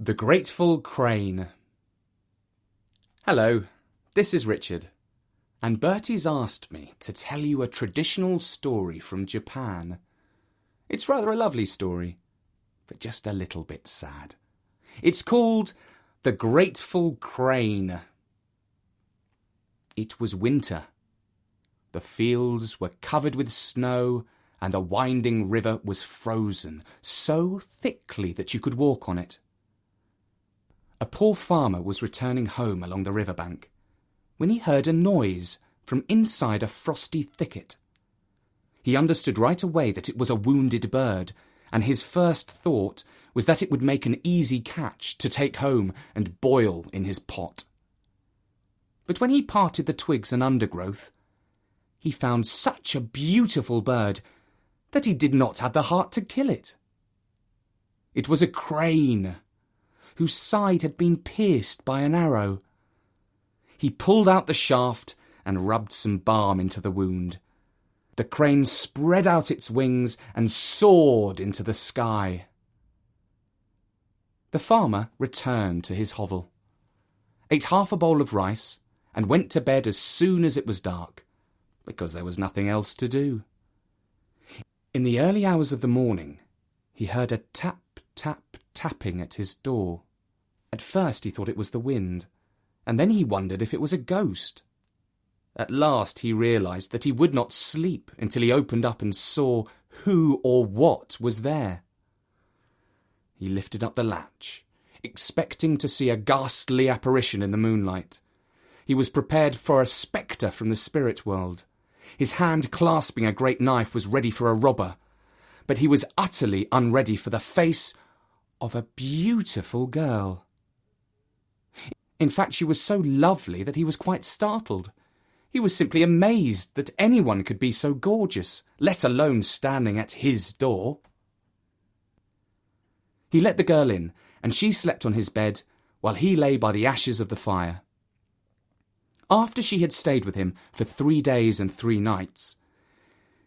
The Grateful Crane. Hello, this is Richard, and Bertie's asked me to tell you a traditional story from Japan. It's rather a lovely story, but just a little bit sad. It's called The Grateful Crane. It was winter. The fields were covered with snow, and the winding river was frozen so thickly that you could walk on it. A poor farmer was returning home along the riverbank when he heard a noise from inside a frosty thicket. He understood right away that it was a wounded bird, and his first thought was that it would make an easy catch to take home and boil in his pot. But when he parted the twigs and undergrowth, he found such a beautiful bird that he did not have the heart to kill it. It was a crane, whose side had been pierced by an arrow. He pulled out the shaft and rubbed some balm into the wound. The crane spread out its wings and soared into the sky. The farmer returned to his hovel, ate half a bowl of rice, and went to bed as soon as it was dark, because there was nothing else to do. In the early hours of the morning, he heard a tap, tap, tapping at his door. At first he thought it was the wind, and then he wondered if it was a ghost. At last he realised that he would not sleep until he opened up and saw who or what was there. He lifted up the latch, expecting to see a ghastly apparition in the moonlight. He was prepared for a spectre from the spirit world. His hand clasping a great knife was ready for a robber, but he was utterly unready for the face of a beautiful girl. In fact, she was so lovely that he was quite startled. He was simply amazed that anyone could be so gorgeous, let alone standing at his door. He let the girl in, and she slept on his bed while he lay by the ashes of the fire. After she had stayed with him for 3 days and 3 nights,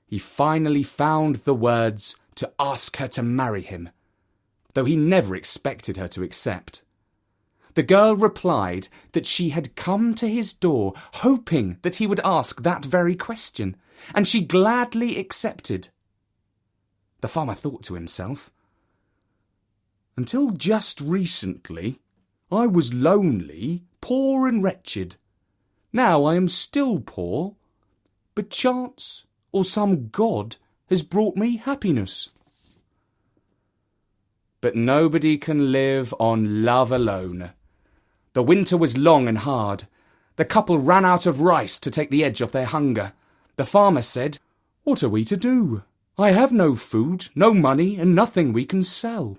he finally found the words to ask her to marry him, though he never expected her to accept. The girl replied that she had come to his door hoping that he would ask that very question, and she gladly accepted. The farmer thought to himself, "Until just recently, I was lonely, poor and wretched. Now I am still poor, but chance or some god has brought me happiness." But nobody can live on love alone. The winter was long and hard. The couple ran out of rice to take the edge off their hunger. The farmer said, "What are we to do? I have no food, no money, and nothing we can sell."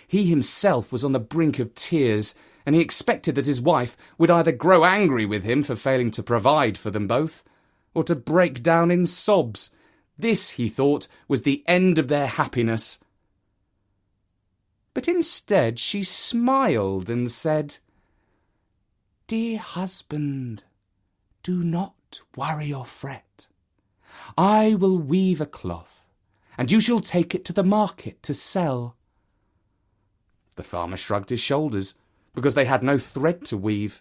He himself was on the brink of tears, and he expected that his wife would either grow angry with him for failing to provide for them both, or to break down in sobs. This, he thought, was the end of their happiness. But instead she smiled and said, "Dear husband, do not worry or fret. I will weave a cloth, and you shall take it to the market to sell." The farmer shrugged his shoulders, because they had no thread to weave.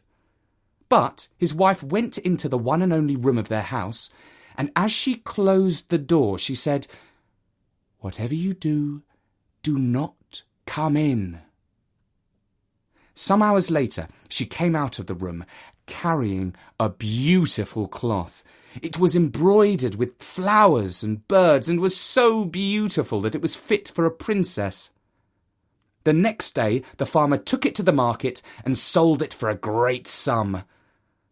But his wife went into the one and only room of their house, and as she closed the door, she said, "Whatever you do, do not come in." Some hours later, she came out of the room, carrying a beautiful cloth. It was embroidered with flowers and birds, and was so beautiful that it was fit for a princess. The next day, the farmer took it to the market and sold it for a great sum.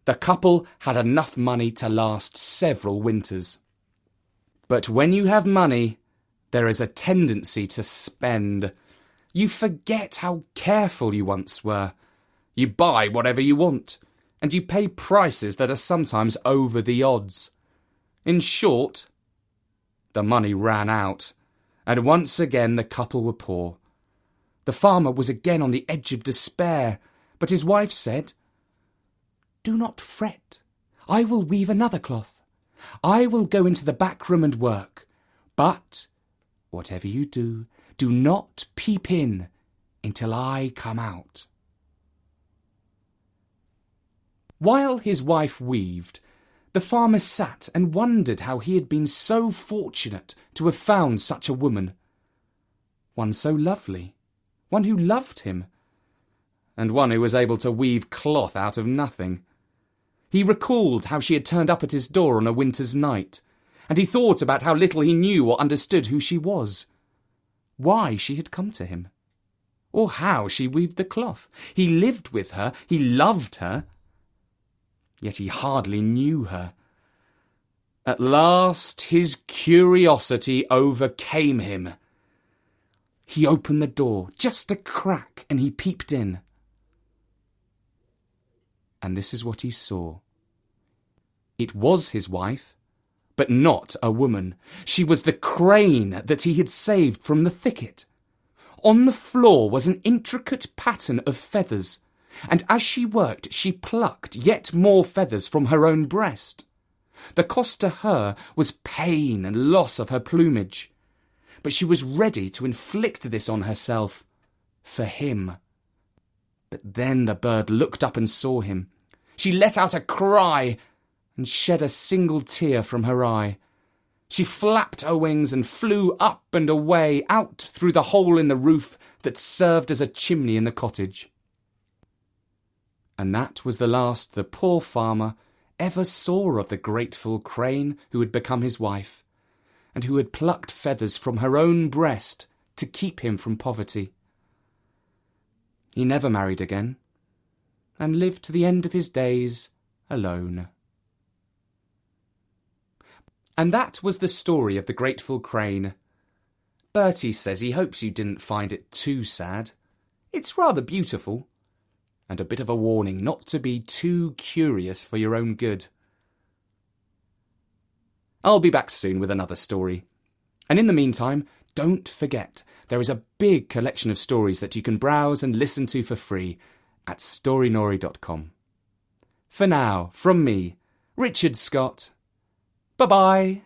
The couple had enough money to last several winters. But when you have money, there is a tendency to spend. You forget how careful you once were. You buy whatever you want, and you pay prices that are sometimes over the odds. In short, the money ran out, and once again the couple were poor. The farmer was again on the edge of despair, but his wife said, "Do not fret. I will weave another cloth. I will go into the back room and work. But whatever you do, do not peep in. until I come out." While his wife weaved, the farmer sat and wondered how he had been so fortunate to have found such a woman. One so lovely, one who loved him, and one who was able to weave cloth out of nothing. He recalled how she had turned up at his door on a winter's night, and he thought about how little he knew or understood who she was, why she had come to him, or how she weaved the cloth. He lived with her, he loved her, yet he hardly knew her. At last his curiosity overcame him. He opened the door just a crack and he peeped in. And this is what he saw. It was his wife, but not a woman. She was the crane that he had saved from the thicket. On the floor was an intricate pattern of feathers, and as she worked she plucked yet more feathers from her own breast. The cost to her was pain and loss of her plumage, but she was ready to inflict this on herself for him. But then the bird looked up and saw him. She let out a cry and shed a single tear from her eye. She flapped her wings and flew up and away, out through the hole in the roof that served as a chimney in the cottage. And that was the last the poor farmer ever saw of the grateful crane who had become his wife, and who had plucked feathers from her own breast to keep him from poverty. He never married again, and lived to the end of his days alone. And that was the story of the grateful crane. Bertie says he hopes you didn't find it too sad. It's rather beautiful, and a bit of a warning not to be too curious for your own good. I'll be back soon with another story. And in the meantime, don't forget, there is a big collection of stories that you can browse and listen to for free at storynori.com. For now, from me, Richard Scott, bye-bye.